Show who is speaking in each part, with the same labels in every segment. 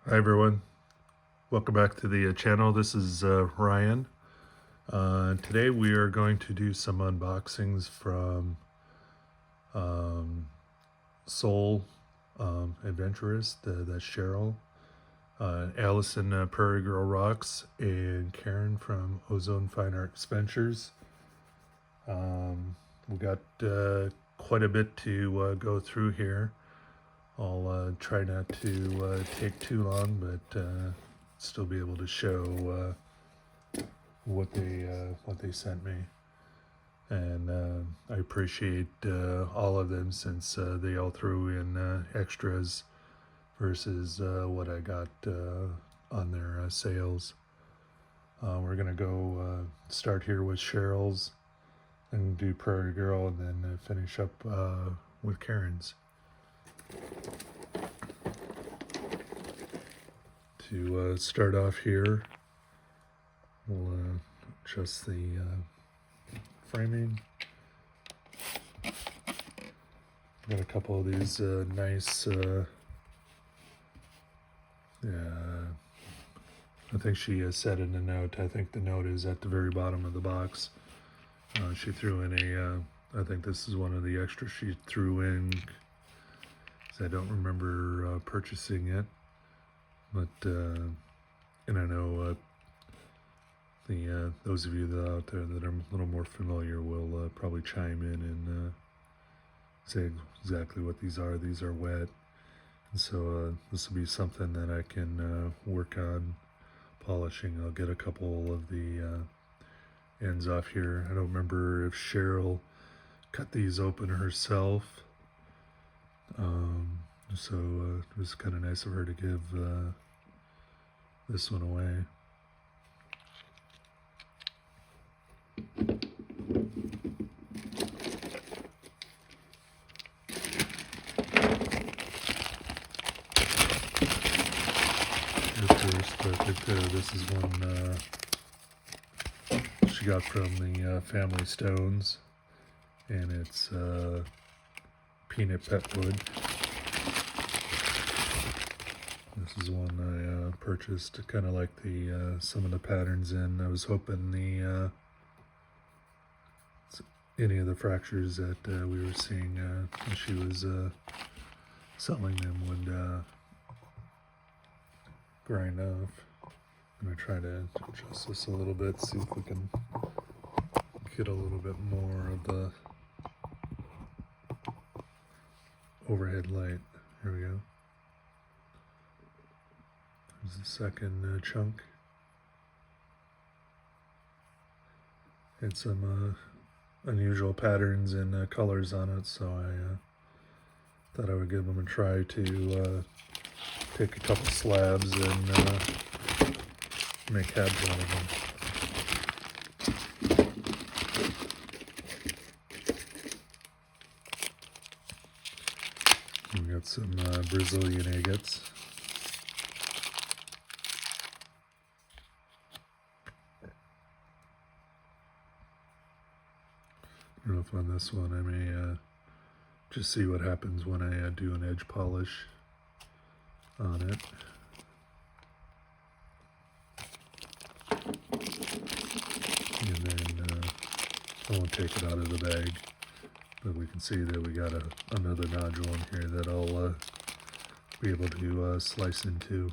Speaker 1: Hi everyone, welcome back to the channel. This is Ryan. Today we are going to do some unboxings from Soul Adventurist, that's Cheryl, Allison-PrairieGirlRocks, and Karen from Ozone Fine Arts Ventures. We got quite a bit to go through here. I'll try not to take too long, but still be able to show what they sent me, and I appreciate all of them, since they all threw in extras versus what I got on their sales. We're gonna go start here with Cheryl's, and do Prairie Girl, and then finish up with Karen's. To start off here, we'll adjust the framing. Got a couple of these nice, I think she said in the note, I think the note is at the very bottom of the box. She threw in I think this is one of the extras she threw in, because I don't remember purchasing it. But and I know those of you that are out there that are a little more familiar will probably chime in and say exactly what these are. These are wet, and so this will be something that I can work on polishing. I'll get a couple of the ends off here. I don't remember if Cheryl cut these open herself. So it was kind of nice of her to give this one away. First, I think this is one she got from the Family Stones, and it's peanut pet wood. This is one I purchased. Kind of like the some of the patterns in. I was hoping the any of the fractures that we were seeing when she was selling them would grind off. I'm gonna try to adjust this a little bit, see if we can get a little bit more of the overhead light. Here we go. There's the second chunk. Had some unusual patterns and colors on it, so I thought I would give them a try to take a couple slabs and make heads out of them. We got some Brazilian agates. I don't know if on this one I may just see what happens when I do an edge polish on it. And then I won't take it out of the bag, but we can see that we got another nodule in here that I'll be able to slice into.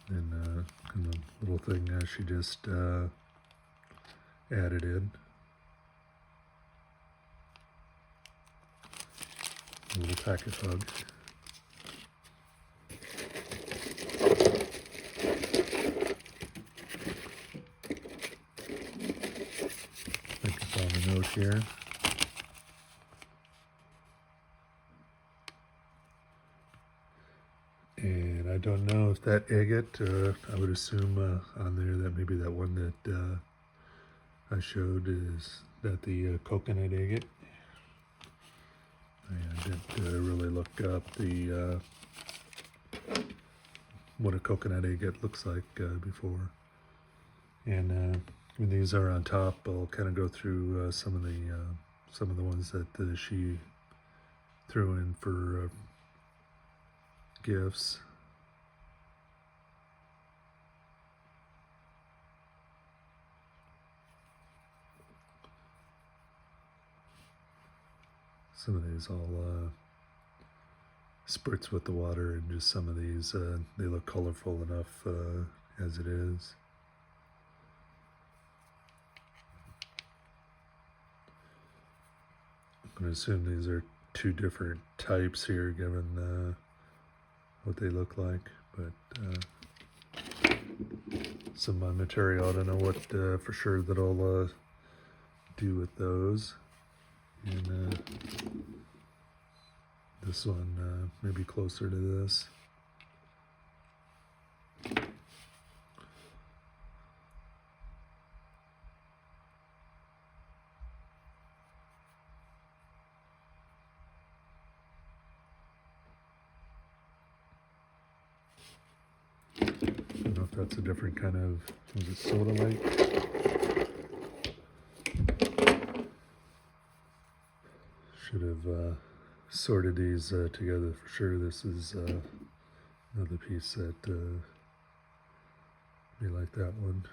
Speaker 1: And the little thing she just added in. A little packet hug. I think it's on the note here. And I don't know if that agate, I would assume on there that maybe that one that I showed is that the coconut agate. I didn't really look up the what a coconut agate looks like before. And when these are on top, I'll kind of go through some of the ones that she threw in for gifts. Some of these all spritz with the water, and just some of these they look colorful enough as it is. I'm going to assume these are two different types here, given what they look like, but some of my material, I don't know what for sure that I'll do with those. And this one maybe closer to this. I don't know if that's a different kind of, is it soda light? Should have sorted these together for sure. This is another piece that be like that one.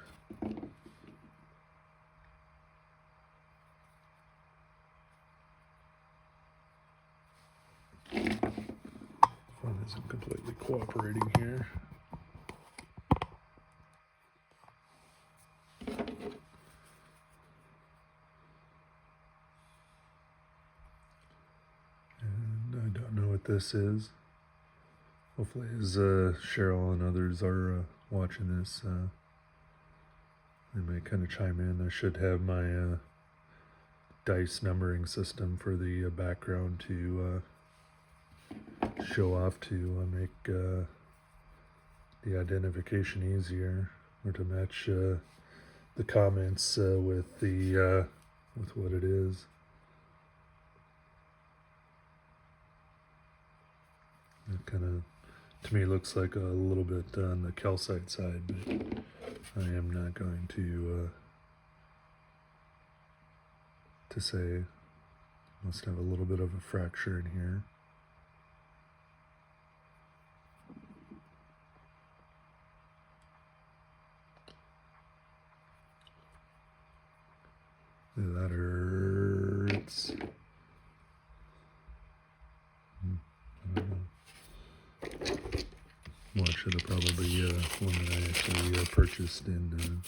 Speaker 1: Phone isn't completely cooperating here. What this is. Hopefully, as Cheryl and others are watching this, they may kind of chime in. I should have my dice numbering system for the background to show off to make the identification easier, or to match the comments with what it is. It kind of, to me, looks like a little bit on the calcite side, but I am not going to say. Must have a little bit of a fracture in here. That hurts. I don't know. Well, it should have probably one that I actually purchased in.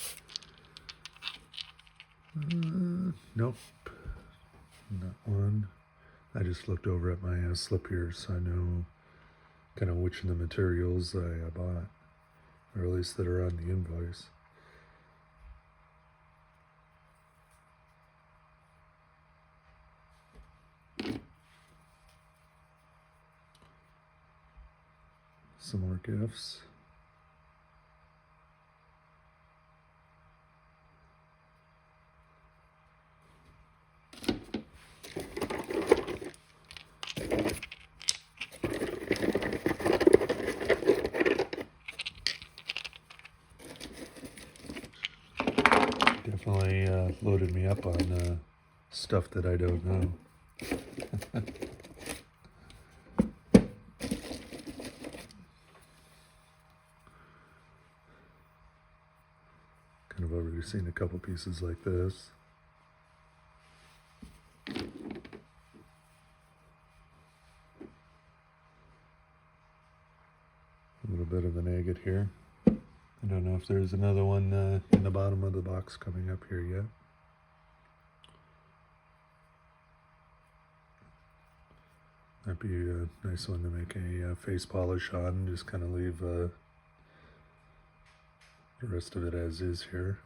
Speaker 1: Nope, not one. I just looked over at my slip here, so I know kind of which of the materials I bought, or at least that are on the invoice. Some more gifts. Definitely loaded me up on stuff that I don't know. Kind of already seen a couple pieces like this. A little bit of an agate here. I don't know if there's another one in the bottom of the box coming up here yet. That'd be a nice one to make a face polish on. Just kind of leave the rest of it as is here.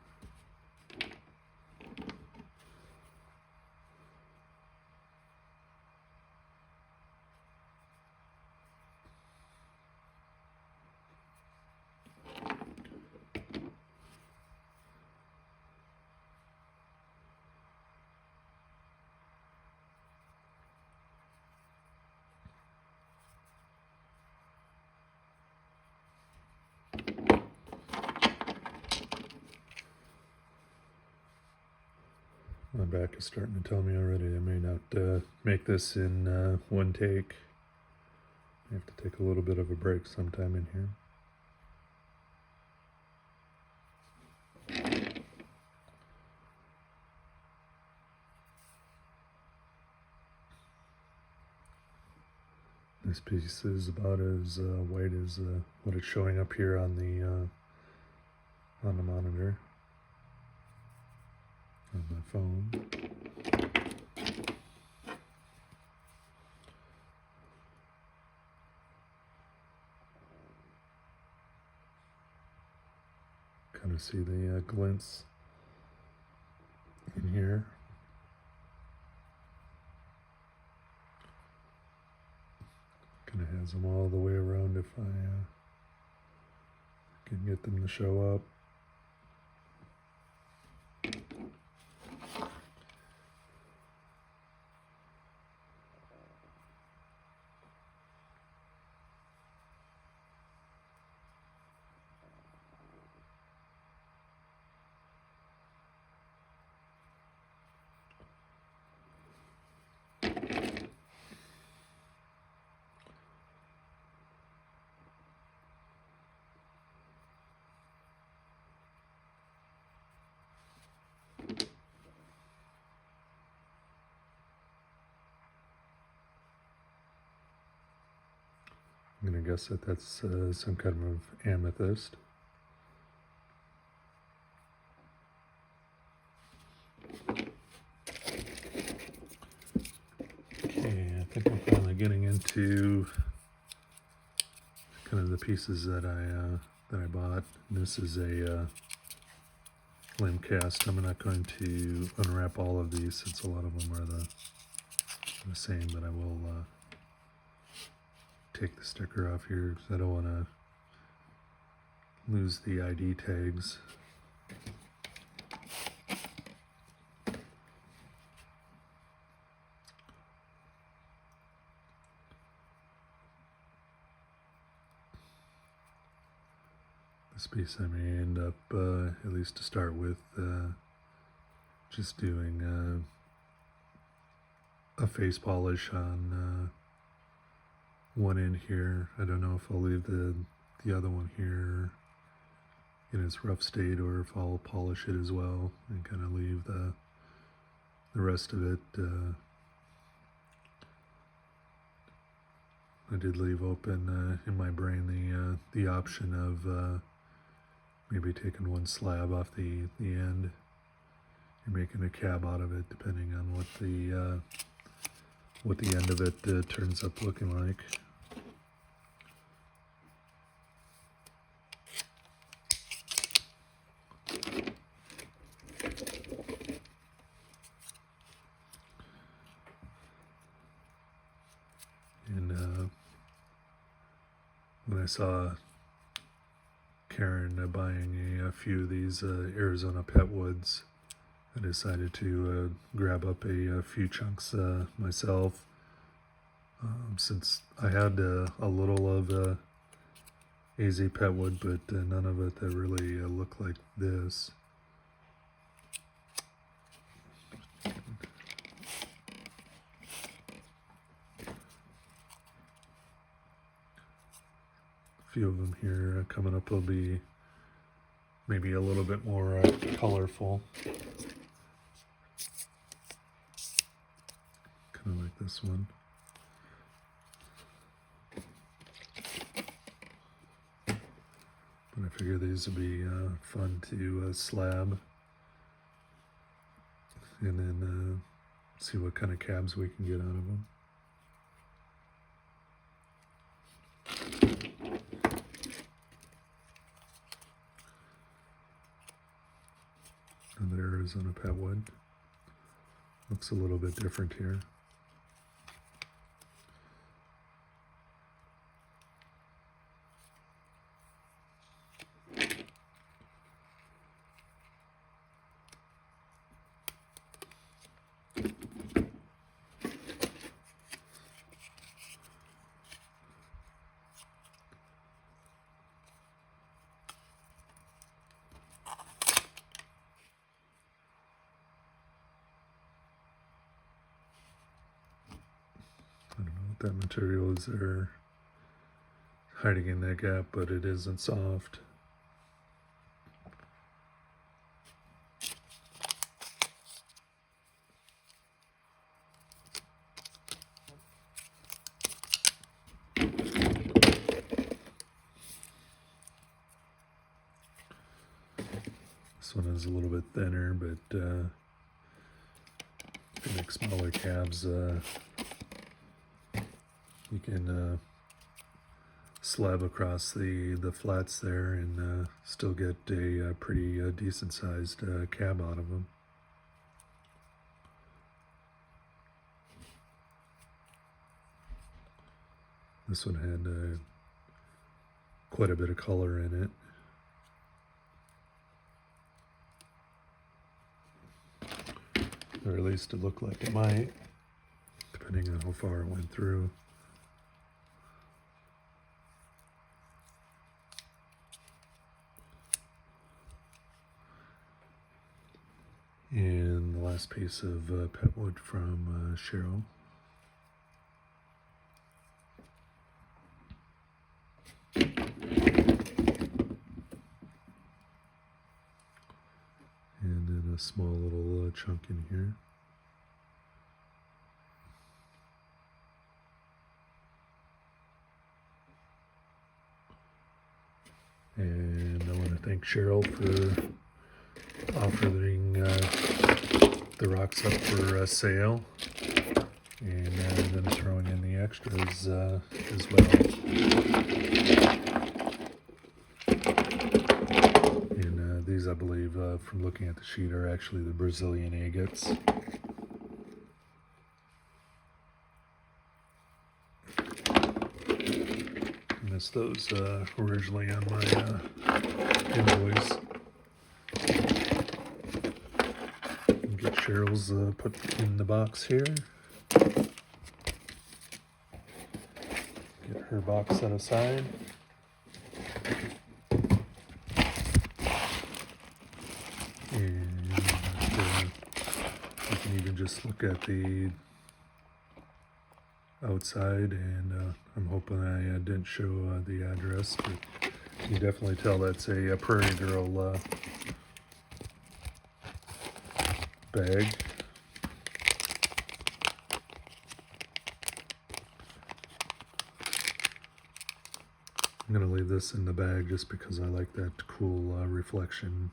Speaker 1: My back is starting to tell me already I may not make this in one take. I have to take a little bit of a break sometime in here. This piece is about as white as what it's showing up here on the monitor on my phone. Kind of see the glints in here. Kind of has them all the way around if I can get them to show up. I'm going to guess that that's some kind of amethyst. Okay, I think I'm finally getting into kind of the pieces that I bought. This is a flame cast. I'm not going to unwrap all of these since a lot of them are the same, but I will take the sticker off here because I don't want to lose the ID tags. This piece I may end up, at least to start with, just doing a face polish on one end here. I don't know if I'll leave the other one here in its rough state or if I'll polish it as well and kind of leave the rest of it. I did leave open in my brain the option of maybe taking one slab off the end and making a cab out of it, depending on what the end of it turns up looking like. And when I saw Karen buying a few of these Arizona pet woods, I decided to grab up a few chunks myself, since I had a little of AZ Petwood, but none of it that really looked like this. A few of them here coming up will be maybe a little bit more colorful. Kind of like this one. But I figure these would be fun to slab. And then see what kind of cabs we can get out of them. Another Arizona Petwood. Looks a little bit different here. that material is there hiding in that gap, but it isn't soft. This one is a little bit thinner, but to make smaller cabs, you can slab across the flats there and still get a pretty decent sized cab out of them. This one had quite a bit of color in it. Or at least it looked like it might, depending on how far it went through. And the last piece of pet wood from Cheryl. And then a small little chunk in here. And I want to thank Cheryl for offering the rocks up for sale, and then throwing in the extras as well. And these, I believe, from looking at the sheet, are actually the Brazilian agates. I missed those originally on my invoice. Get Cheryl's put in the box here. Get her box set aside. And you can even just look at the outside, and I'm hoping I didn't show the address, but you can definitely tell that's a PrairieGirl bag. I'm going to leave this in the bag just because I like that cool reflection.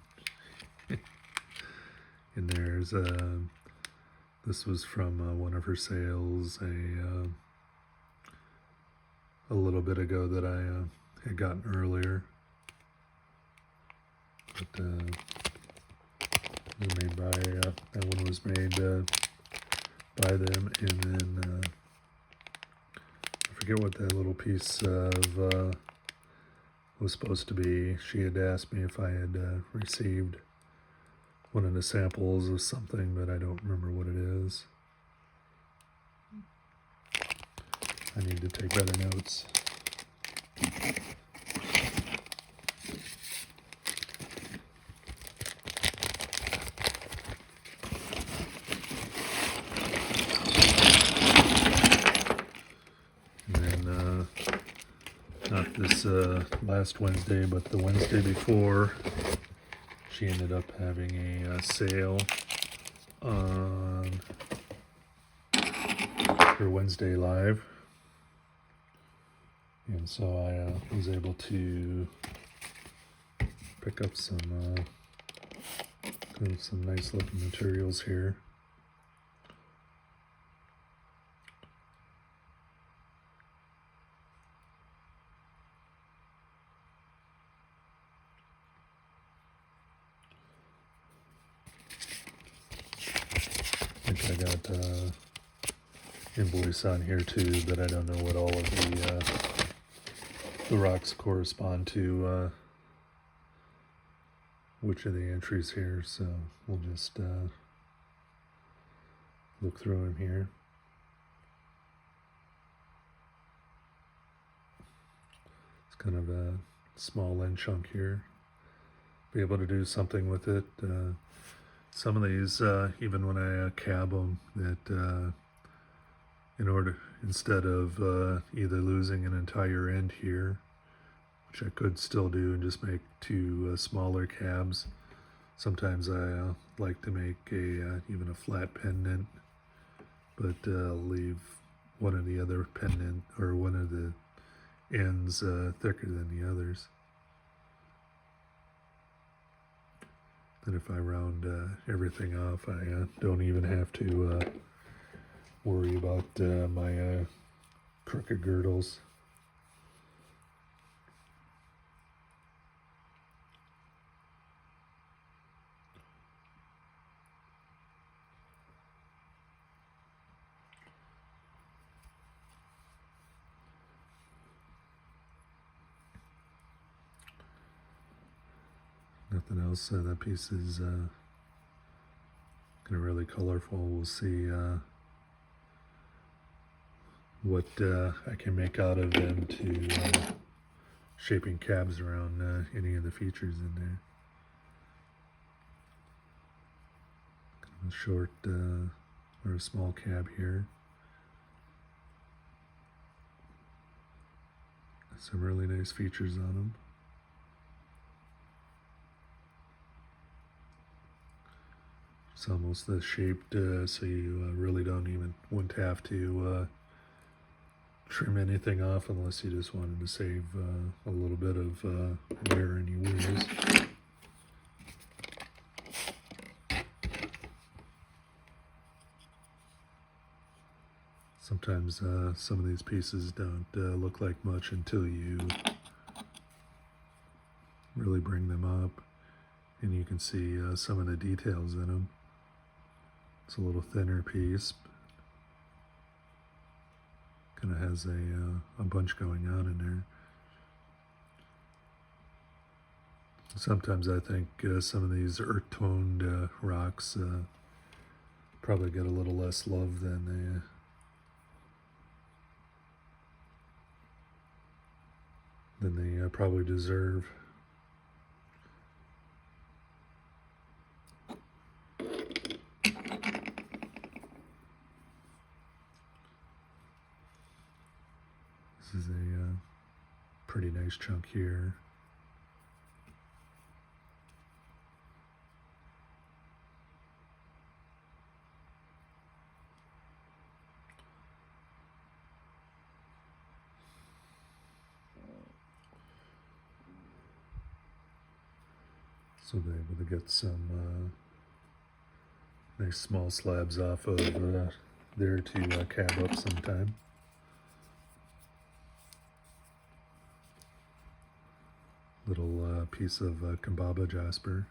Speaker 1: And there's this was from one of her sales a little bit ago that I had gotten earlier. But it was made by, that one was made by them, and then I forget what that little piece of was supposed to be. She had asked me if I had received one of the samples of something, but I don't remember what it is. I need to take better notes. Not this last Wednesday, but the Wednesday before, she ended up having a sale on her Wednesday Live. And so I was able to pick up some nice looking materials here. I think I got invoice on here too, but I don't know what all of the rocks correspond to, which of the entries here, so we'll just look through them here. It's kind of a small end chunk here. Be able to do something with it. Some of these, even when I cab them, that in instead of either losing an entire end here, which I could still do and just make two smaller cabs. Sometimes I like to make even a flat pendant, but leave one of the other pendant or one of the ends thicker than the others. Then if I round everything off, I don't even have to worry about my crooked girdles. Nothing else. That piece is kind of really colorful. We'll see what I can make out of them to shaping cabs around any of the features in there. Kind of a short or a small cab here. Some really nice features on them. It's almost shaped so you really wouldn't have to trim anything off unless you just wanted to save a little bit of wear in your wheels. Sometimes some of these pieces don't look like much until you really bring them up, and you can see some of the details in them. It's a little thinner piece. Kind of has a bunch going on in there. Sometimes I think some of these earth-toned rocks probably get a little less love than they probably deserve. This is a pretty nice chunk here. So they're able to get some nice small slabs off of there to cab up sometime. Little piece of Kambaba jasper.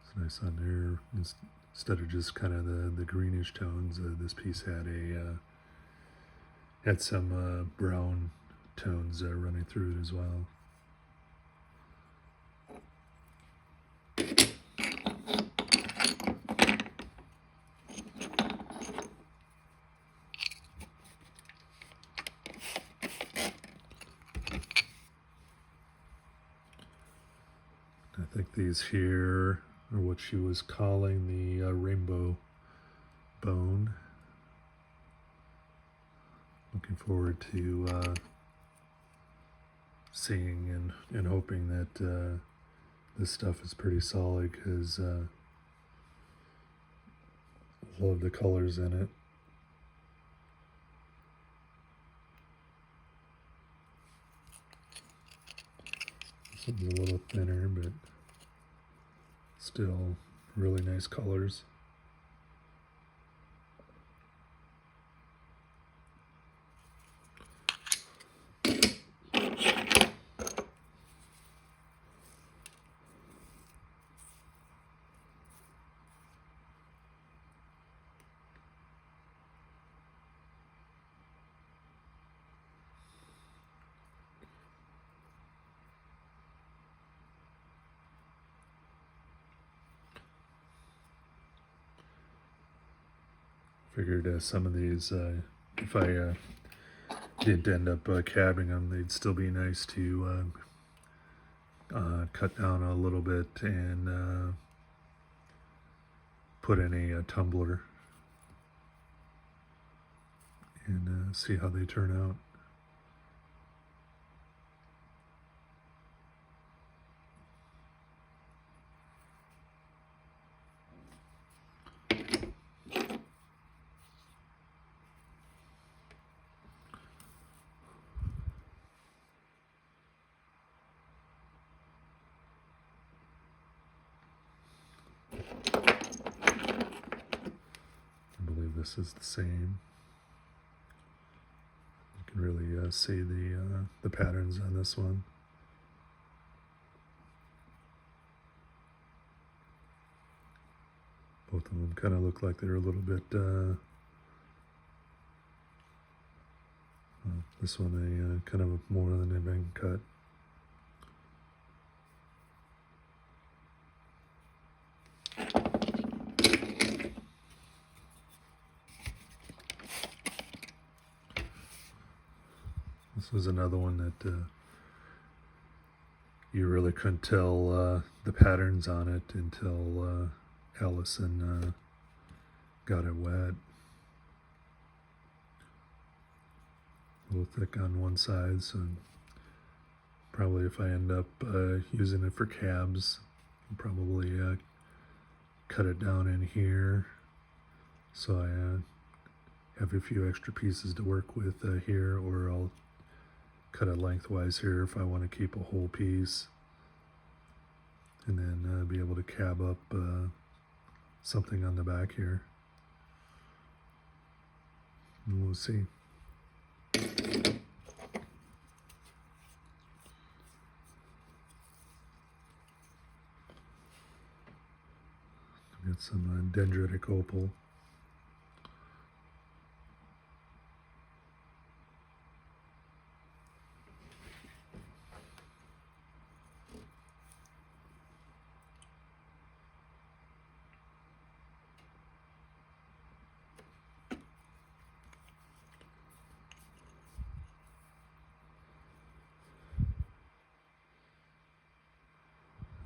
Speaker 1: It's nice on there. Instead of just kind of the greenish tones, this piece had some brown tones running through it as well. I think these here are what she was calling the rainbow bone. Looking forward to seeing and hoping that this stuff is pretty solid, because I love the colors in it. This one's a little thinner, but still really nice colors. Figured some of these, if I didn't end up cabbing them, they'd still be nice to cut down a little bit and put in a tumbler and see how they turn out. I believe this is the same. You can really see the patterns on this one. Both of them kind of look like they're a little bit, this one kind of more than they've been cut. This was another one that you really couldn't tell the patterns on it until Allison got it wet. A little thick on one side, so probably if I end up using it for cabs, I'll probably cut it down in here, so I have a few extra pieces to work with here, or I'll cut it lengthwise here if I want to keep a whole piece, and then be able to cab up something on the back here. And we'll see. Got some dendritic opal.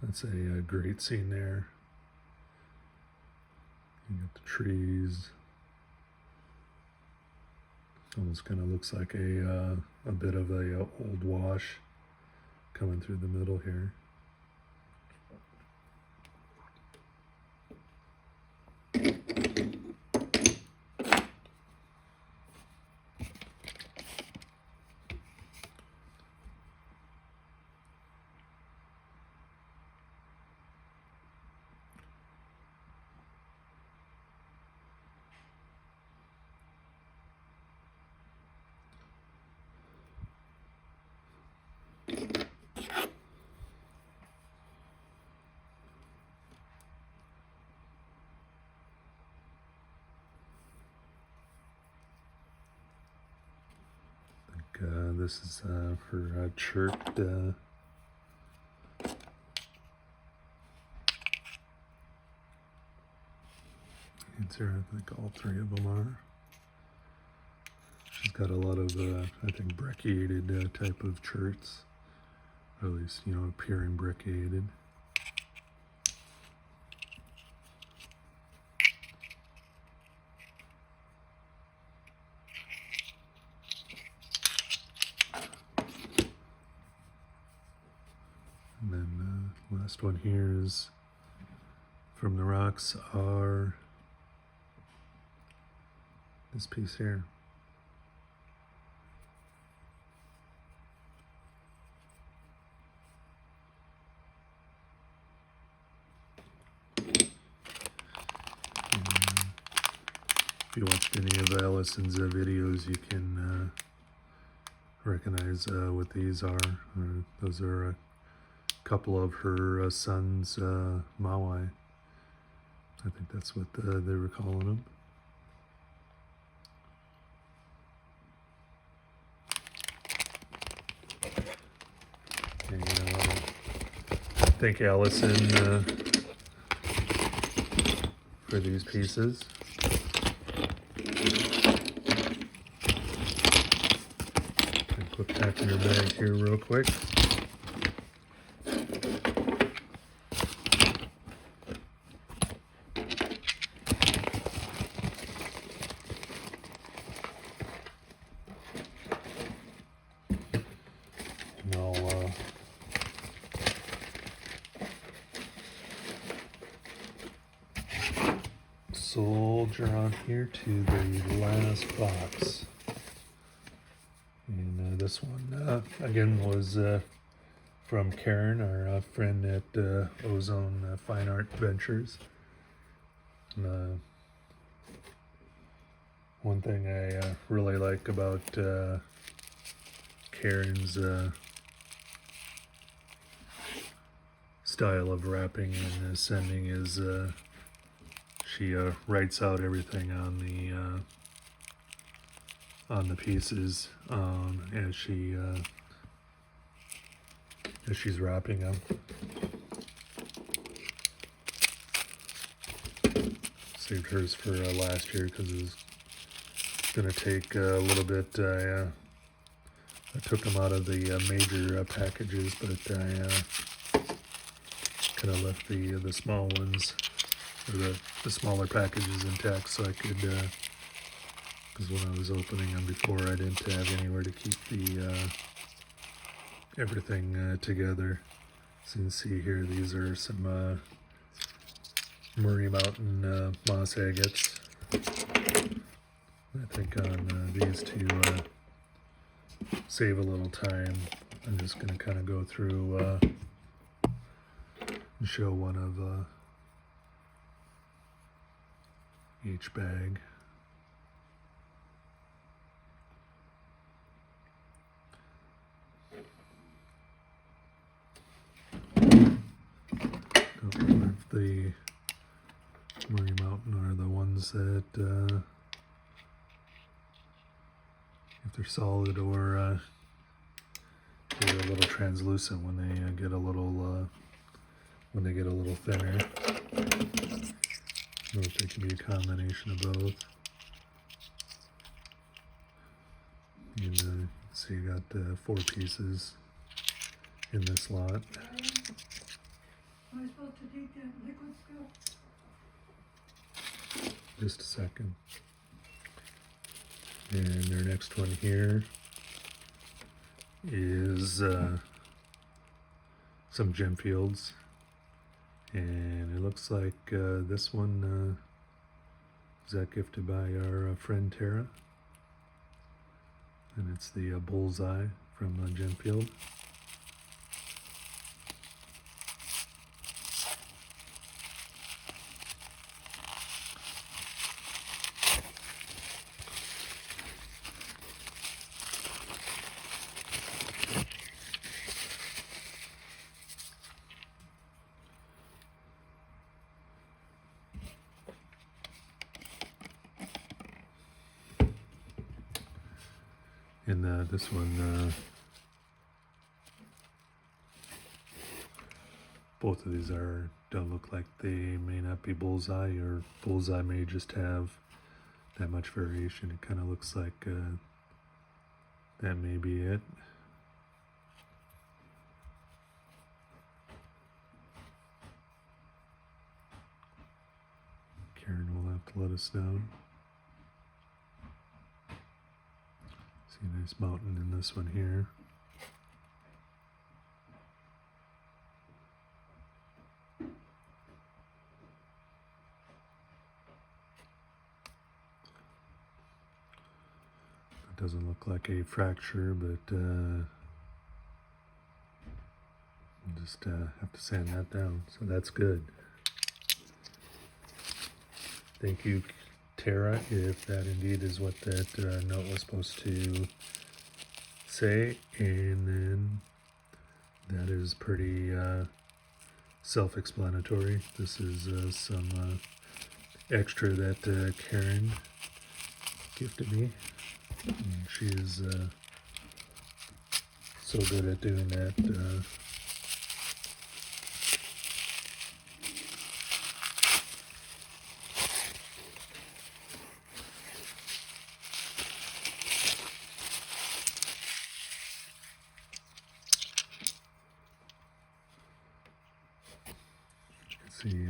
Speaker 1: That's a great scene there. You got the trees. Almost kind of looks like a bit of a old wash coming through the middle here. This is her chirped. Answer, I think all three of them are. She's got a lot of, I think, brecciated type of chirps, or at least, you know, appearing brecciated. And then last one here is from the rocks are this piece here. If you watched any of Allison's videos, you can recognize what these are. Those are a couple of her son's Maui. I think that's what they were calling them. And, thank Allison for these pieces. Put back in your bag here real quick. soldier on here to the last box. And this one, again, was from Karen, our friend at Ozone Fine Art Ventures. One thing I really like about Karen's style of wrapping and sending is she writes out everything on the pieces as she's wrapping them. Saved hers for last year because it was going to take a little bit. I took them out of the major packages, but I kind of left the small ones, or the smaller packages intact, so I could, because when I was opening them before, I didn't have anywhere to keep the everything together. So you can see here, these are some Murray Mountain moss agates. I think on these to save a little time, I'm just going to kind of go through and show one of each bag. If the Murray Mountain are the ones that if they're solid or they're a little translucent when they get a little thinner. Or if they can be a combination of both. And so you got 4 pieces in this lot.
Speaker 2: Am I supposed to take that liquid stuff?
Speaker 1: Just a second. And their next one here is some gem fields. And it looks like this one was that gifted by our friend Tara. And it's the bullseye from Gemfield. And this one, both of these don't look like they may not be bullseye, or bullseye may just have that much variation. It kind of looks like that may be it. Karen will have to let us know. See a nice mountain in this one here. It doesn't look like a fracture, but just have to sand that down, so that's good. Thank you, Tara, if that indeed is what that note was supposed to say. And then that is pretty self-explanatory. This is some extra that Karen gifted me. And she is so good at doing that. See,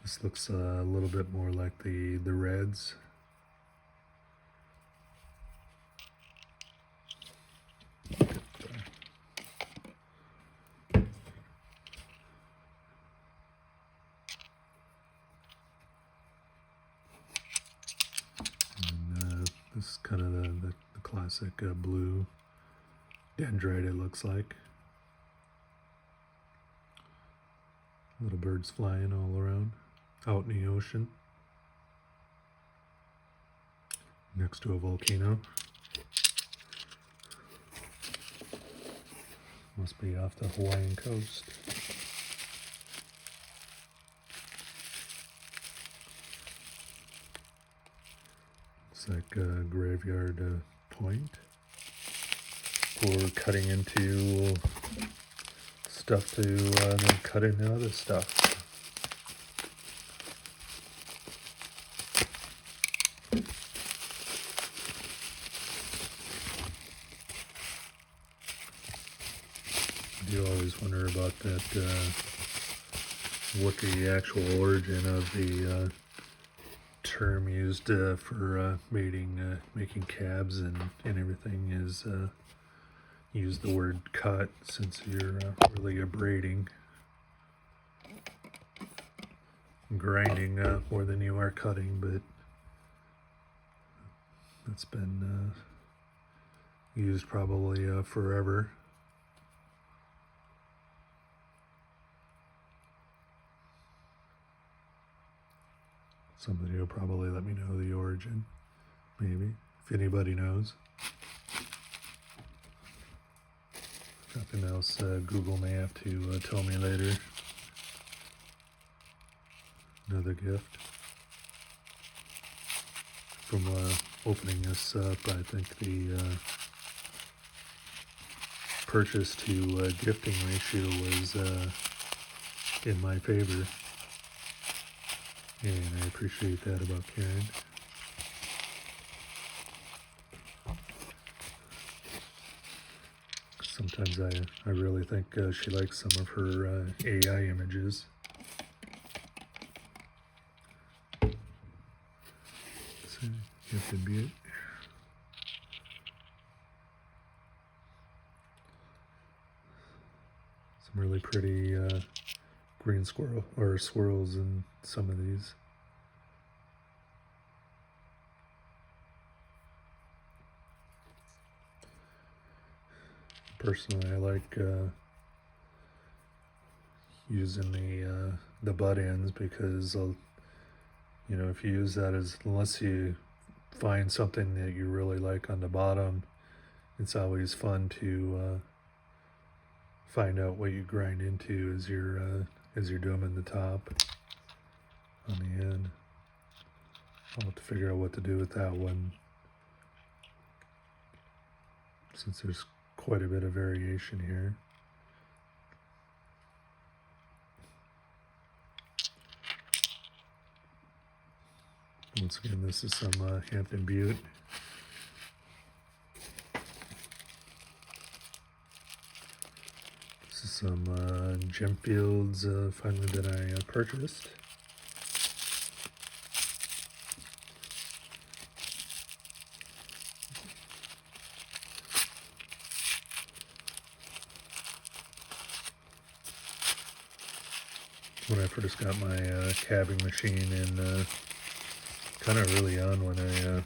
Speaker 1: this looks a little bit more like the reds. This is kind of the classic blue dendrite, it looks like. Little birds flying all around, out in the ocean, next to a volcano. Must be off the Hawaiian coast. It's like a graveyard point for cutting into stuff to then cut into other stuff. I do always wonder about that, what the actual origin of the term used for making cabs and everything is. Use the word cut, since you're really braiding, grinding more than you are cutting, but it's been used probably forever. Somebody will probably let me know the origin, maybe, if anybody knows. Nothing else, Google may have to tell me later. Another gift. From opening this up, I think the purchase to gifting ratio was in my favor. And I appreciate that about Karen. Sometimes I really think she likes some of her AI images. So, you have to be it. Some really pretty green squirrel or swirls in some of these. Personally, I like using the butt ends because if you use that unless you find something that you really like on the bottom, it's always fun to find out what you grind into as you're doing the top on the end. I'll have to figure out what to do with that one, since there's quite a bit of variation here. Once again, this is some Hampton Butte. This is some gem fields finally that I purchased. When I first got my cabbing machine, and kind of early on when I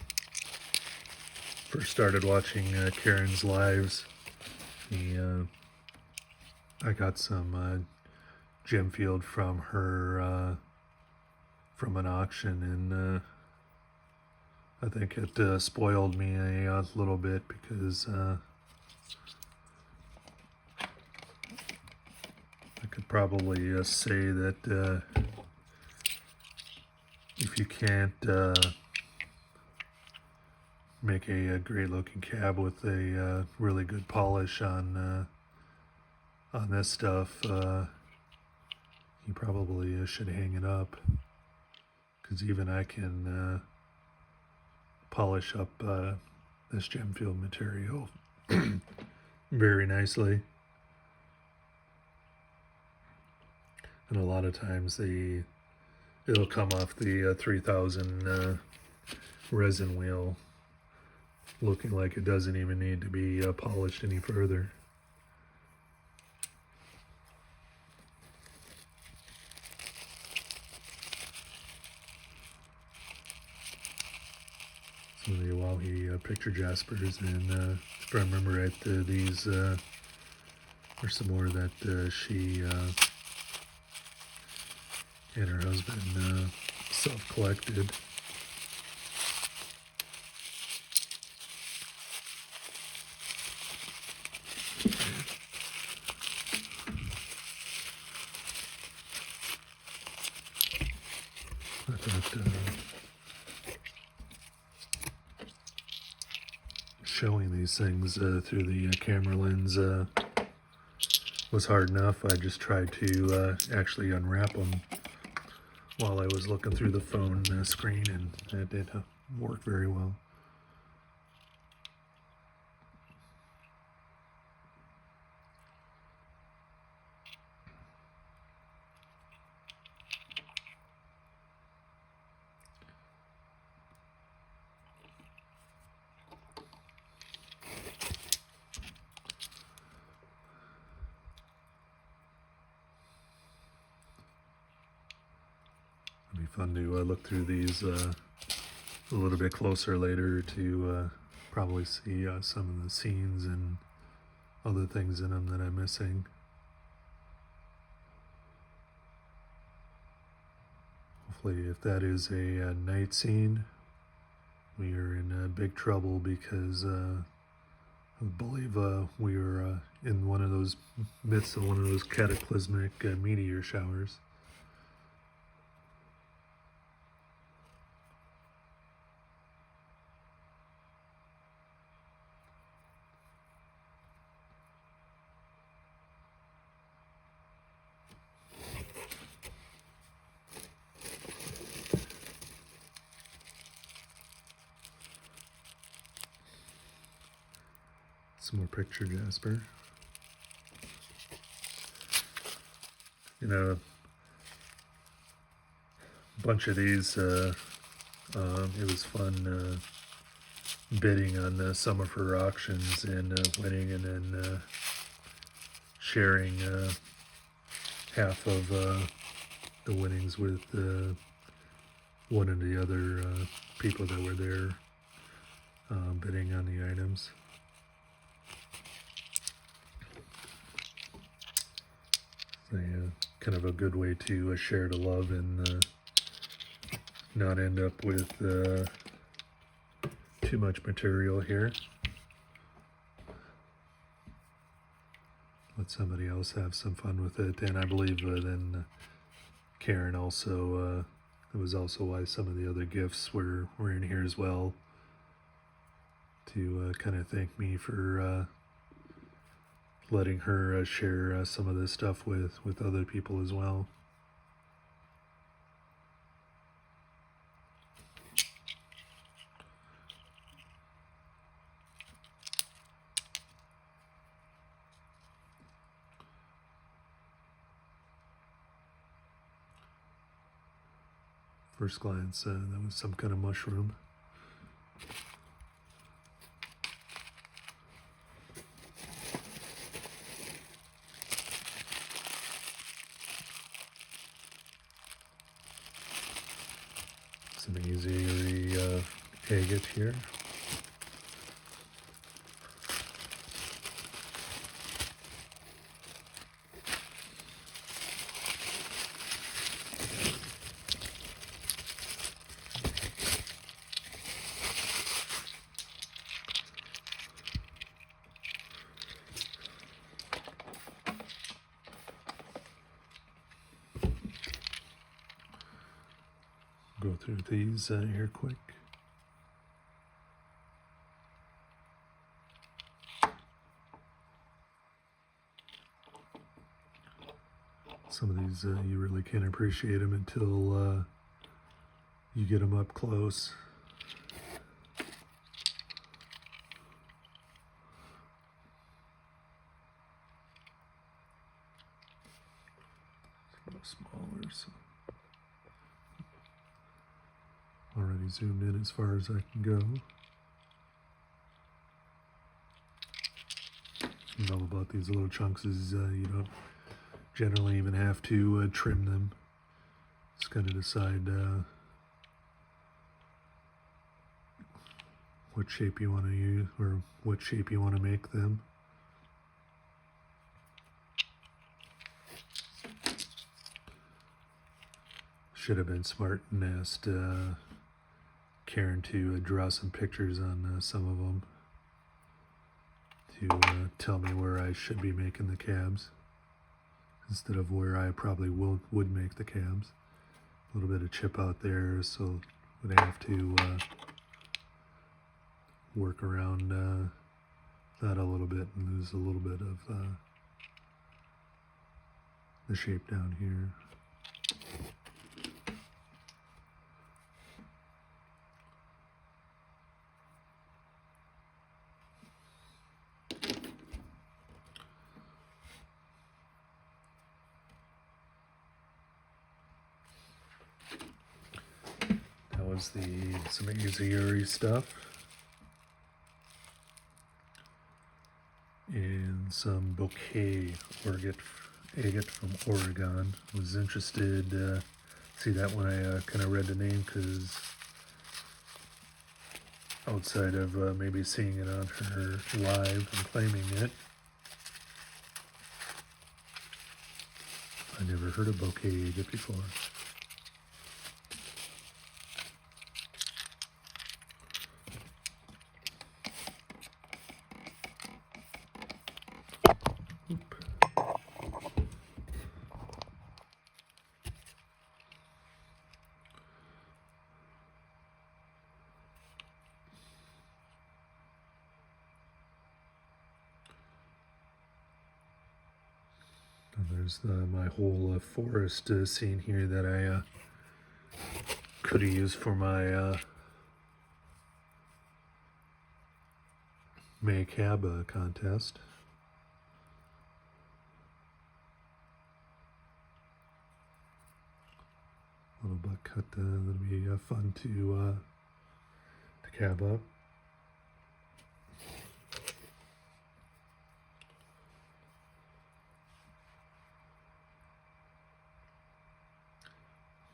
Speaker 1: first started watching Karen's lives, I got some gem field from her from an auction, and I think it spoiled me a little bit because I could probably say that if you can't make a great looking cab with a really good polish on this stuff, you probably should hang it up, because even I can polish up this gem field material very nicely. And a lot of times it'll come off the 3000 resin wheel looking like it doesn't even need to be polished any further. some of the Oahe picture jaspers, and if I remember right, these are some more that she and her husband self-collected. I thought showing these things through the camera lens was hard enough. I just tried to actually unwrap them while I was looking through the phone screen, and that didn't work very well. It'd be fun to look through these a little bit closer later to probably see some of the scenes and other things in them that I'm missing. Hopefully, if that is a night scene, we are in big trouble, because I believe we are in one of those midst of one of those cataclysmic meteor showers. Some more picture jasper. You know, a bunch of these, it was fun bidding on some of her auctions and winning, and then sharing half of the winnings with one of the other people that were there bidding on the items. Kind of a good way to share the love and not end up with too much material here. Let somebody else have some fun with it. And I believe then Karen also, it was also why some of the other gifts were in here as well, to kind of thank me for letting her share some of this stuff with other people as well. First glance, that was some kind of mushroom. Some easy agate here. Go through these here quick. Some of these you really can't appreciate them until you get them up close. A little smaller, so already zoomed in as far as I can go. You know about these little chunks is you don't generally even have to trim them. Just kind of decide what shape you want to use or what shape you want to make them. Should have been smart and asked Karen to draw some pictures on some of them to tell me where I should be making the cabs instead of where I probably would make the cabs. A little bit of chip out there, so would have to work around that a little bit and lose a little bit of the shape down here. That was some easier stuff. And some bouquet agate from Oregon. Was interested see that when I kind of read the name, because outside of maybe seeing it on her live and claiming it, I never heard of bouquet agate before. There's my whole forest scene here that I could have used for my May Cab contest. Little butt cut that'll be fun to cab up.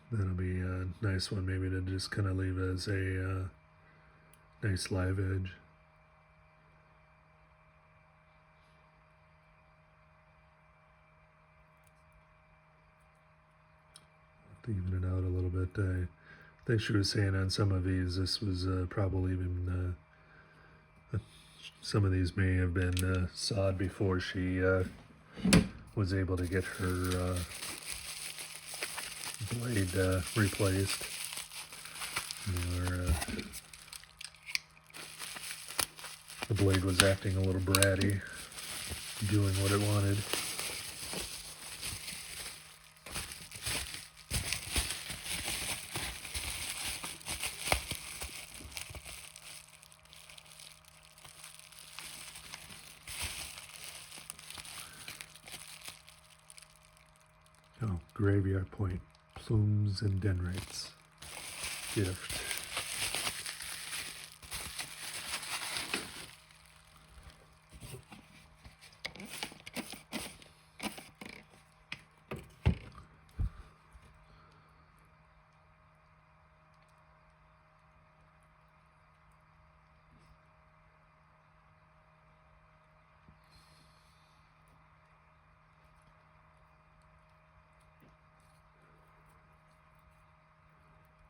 Speaker 1: That'll be a nice one, maybe to just kind of leave as a nice live edge. To even it out a little bit. I think she was saying on some of these, this was probably even some of these may have been sawed before she was able to get her blade replaced. The blade was acting a little bratty, doing what it wanted. Oh, Graveyard Point, plumes and dendrites. Gift.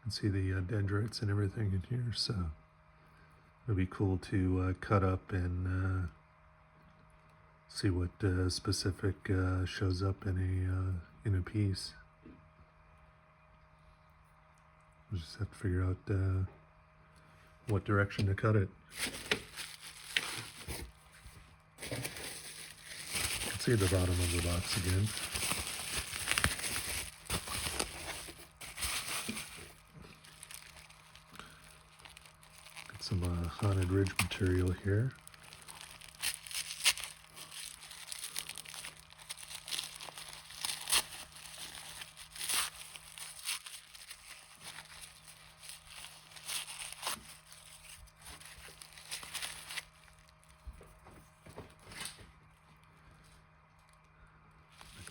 Speaker 1: See the dendrites and everything in here, so it'll be cool to cut up and see what specific shows up in a piece. We'll just have to figure out what direction to cut it. You can see the bottom of the box again. Some Haunted Ridge material here.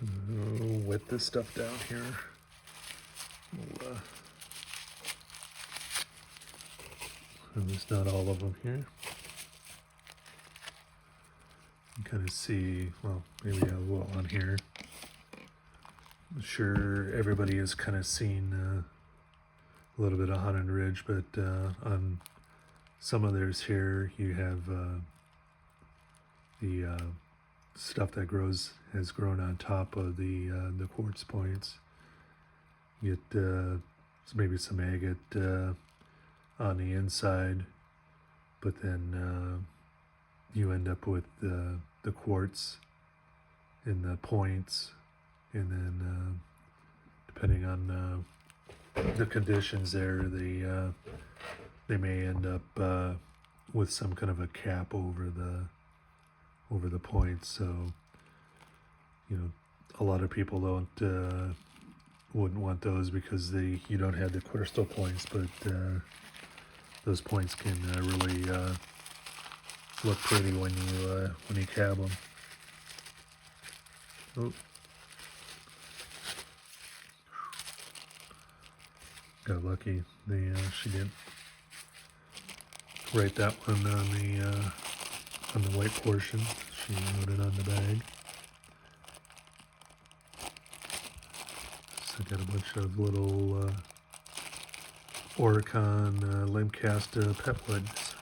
Speaker 1: I'm gonna wet this stuff down here. We'll At least not all of them here. You can kind of see, well, maybe a little on here. I'm sure everybody has kind of seen a little bit of Haunted Ridge, but on some of theirs here, you have the stuff that has grown on top of the quartz points. You get maybe some agate on the inside, but then you end up with the quartz in the points, and then depending on the conditions there, they may end up with some kind of a cap over the points. So, you know, a lot of people wouldn't want those because you don't have the crystal points, but those points can really look pretty when you cab them. Oh. Got lucky. She didn't write that one on the white portion. She wrote it on the bag. So got a bunch of little Oricon Limcast petwoods.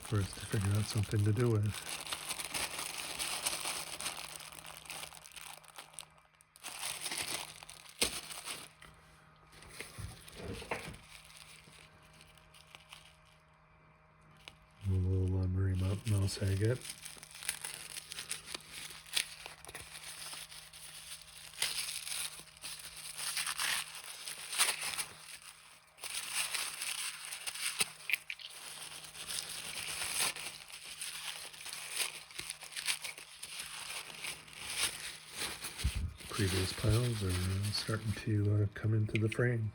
Speaker 1: For us to figure out something to do with. A little marine mouse agate. Previous piles are starting to come into the frame.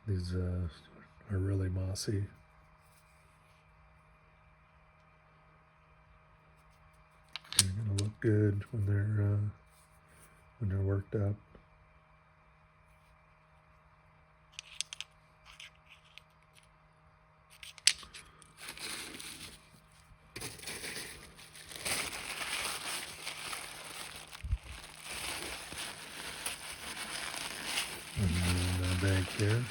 Speaker 1: These are really mossy. They're gonna look good when they're worked up. And then the bag here.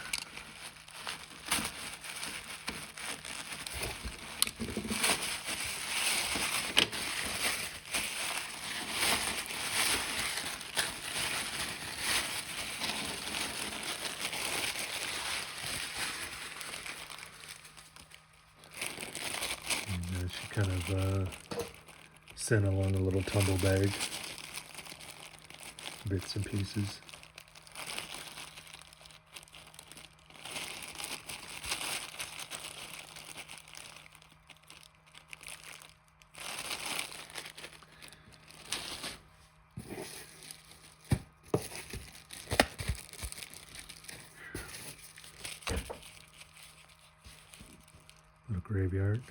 Speaker 1: And she kind of sent along a little tumble bag, bits and pieces. Little graveyard.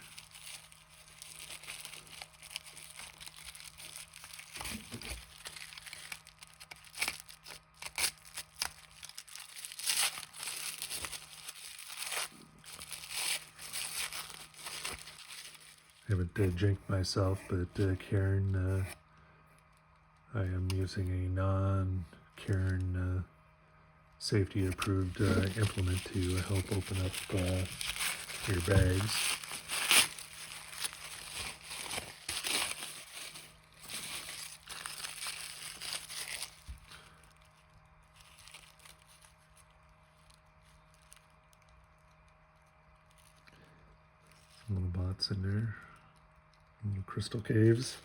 Speaker 1: I haven't jinked myself, but Karen, I am using a non-Karen safety approved implement to help open up your bags. Some little bots in there, little crystal caves.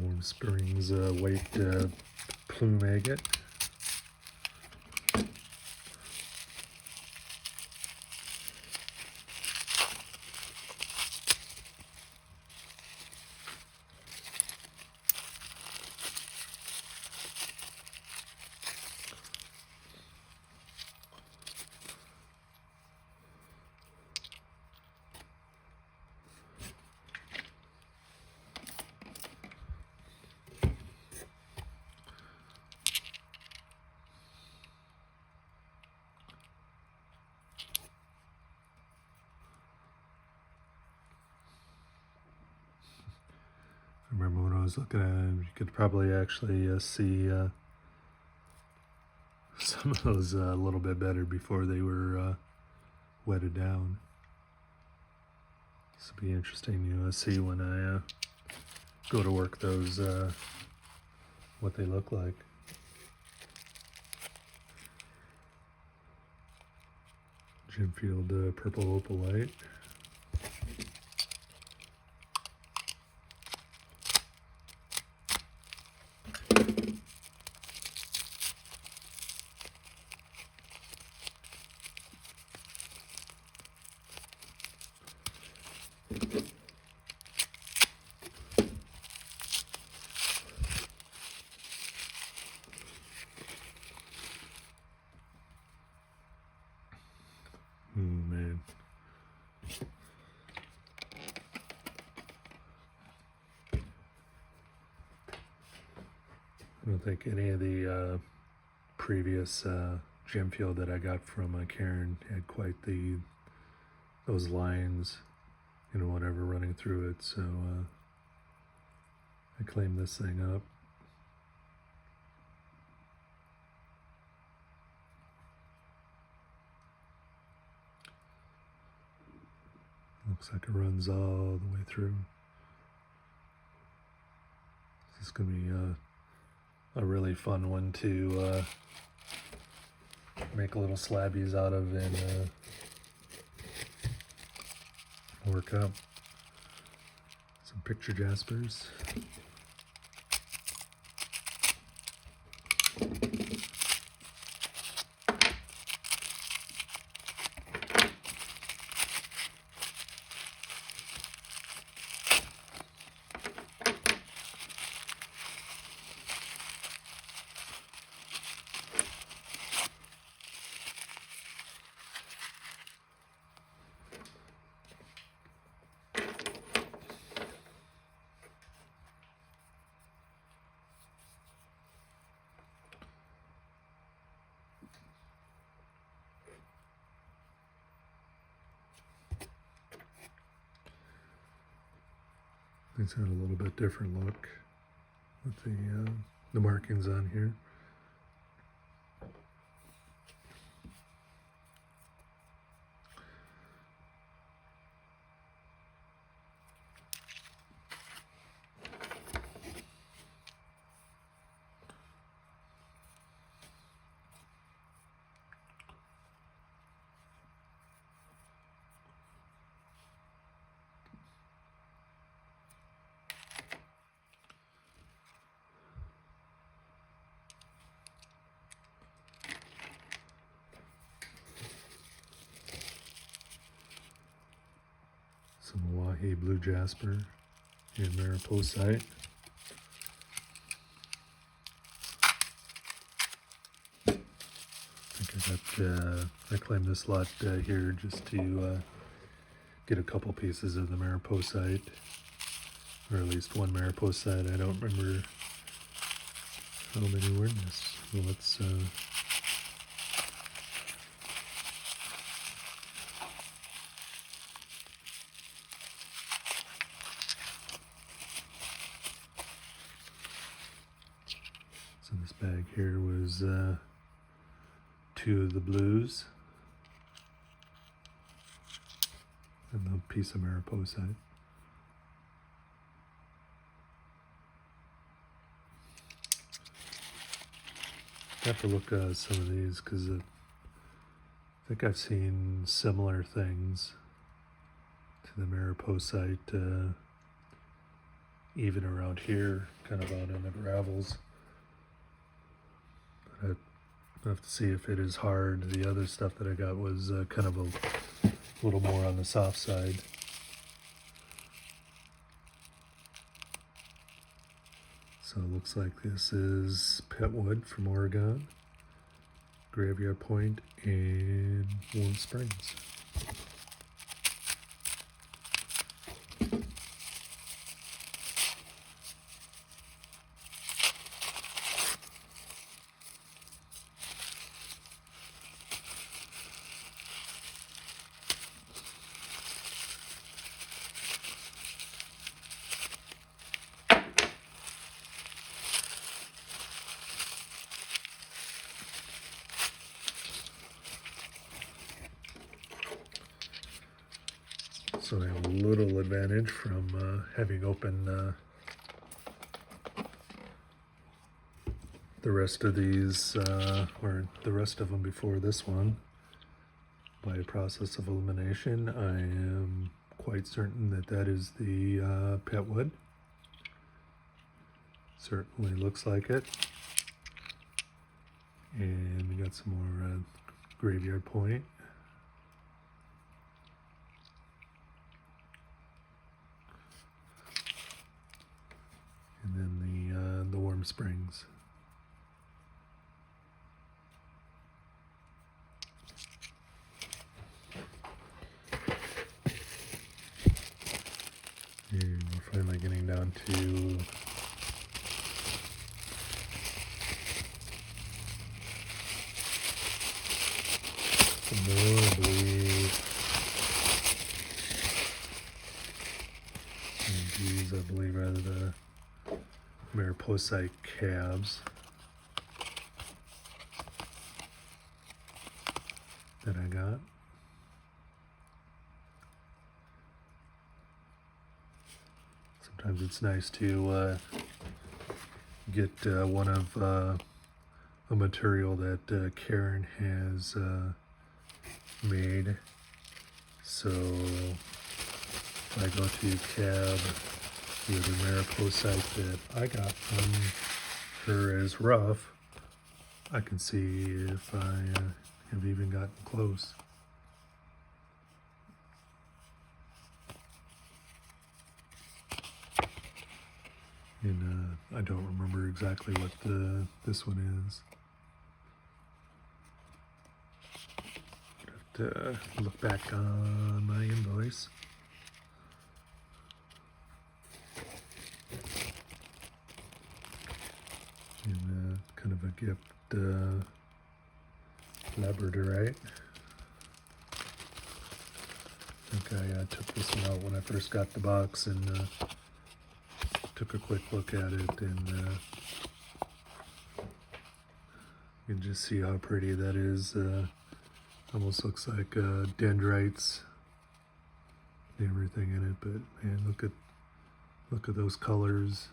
Speaker 1: Warm Springs white plume agate. I remember when I was looking at it, you could probably actually see some of those a little bit better before they were wetted down. This will be interesting to see when I go to work those, what they look like. Gemfield Purple Opalite. Man. I don't think any of the previous Gemfield that I got from Karen had quite those lines, whatever running through it. So I cleaned this thing up. Looks like it runs all the way through. This is going to be a really fun one to make little slabbies out of and work up. Some picture jaspers. It's got a little bit different look with the markings on here. Some Hawaii blue jasper and mariposite. I think I claimed this lot here just to get a couple pieces of the mariposite, or at least one mariposite. I don't remember how many were in this. Well, let's so this bag here was 2 of the blues and a piece of mariposite. I have to look at some of these because I think I've seen similar things to the mariposite even around here, kind of out in the gravels. But I have to see if it is hard. The other stuff that I got was kind of a little more on the soft side. So it looks like this is Petwood from Oregon, Graveyard Point, and Warm Springs. So I have a little advantage from having opened the rest of these, or the rest of them before this one. By a process of elimination, I am quite certain that that is the Petwood. Certainly looks like it. And we got some more Graveyard Point. And then the Warm Springs. And we're finally getting down to some more, I believe. And these, I believe, are the Mariposite calves that I got. Sometimes it's nice to get one of a material that Karen has made. So if I go to cab, the other Mariposite that I got from her is rough, I can see if I have even gotten close. And I don't remember exactly what this one is. I'd have to look back on my invoice. And kind of a gift labradorite. I think I took this one out when I first got the box and took a quick look at it, and you can just see how pretty that is. Almost looks like dendrites and everything in it, but man, look at those colors.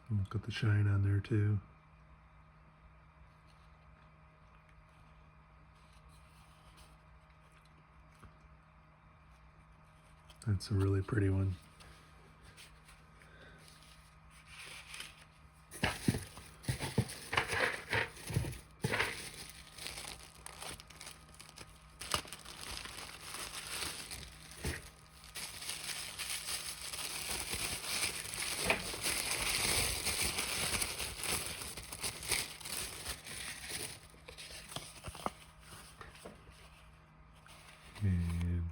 Speaker 1: Look at the shine on there too. That's a really pretty one. And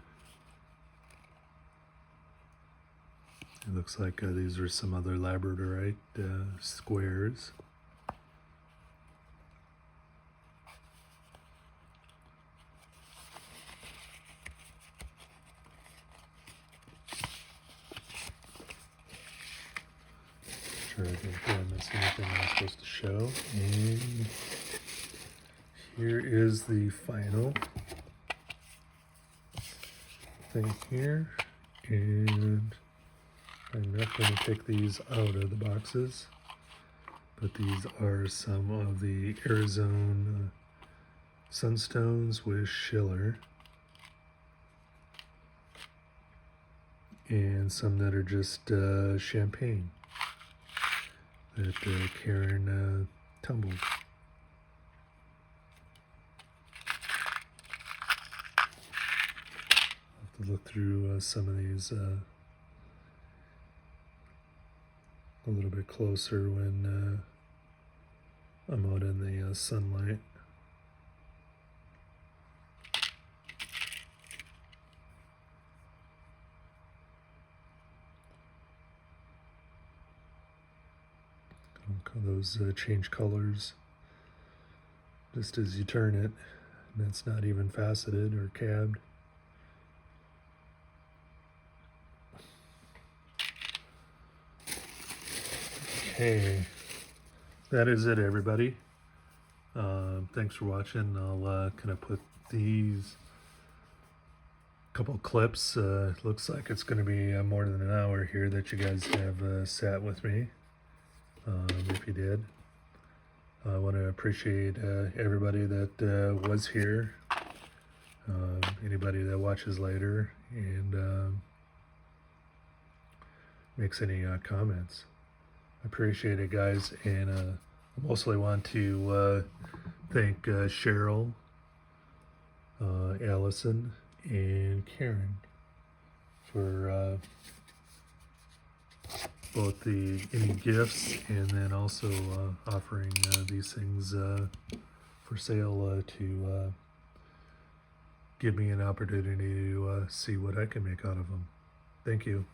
Speaker 1: it looks like these are some other labradorite squares. Sure, I didn't miss anything I was supposed to show. And here is the final thing here, and I'm not going to take these out of the boxes, but these are some of the Arizona sunstones with schiller. and some that are just champagne that Karen tumbled. I'll have to look through some of these a little bit closer when I'm out in the sunlight. Those change colors just as you turn it, and it's not even faceted or cabbed. Okay, that is it, everybody. Thanks for watching. I'll kind of put these couple clips. Looks like it's going to be more than an hour here that you guys have sat with me. If you did, I want to appreciate everybody that was here, anybody that watches later and makes any comments. I appreciate it, guys, and I mostly want to thank Cheryl, Allison, and Karen for both any gifts and then also offering these things for sale to give me an opportunity to see what I can make out of them. Thank you.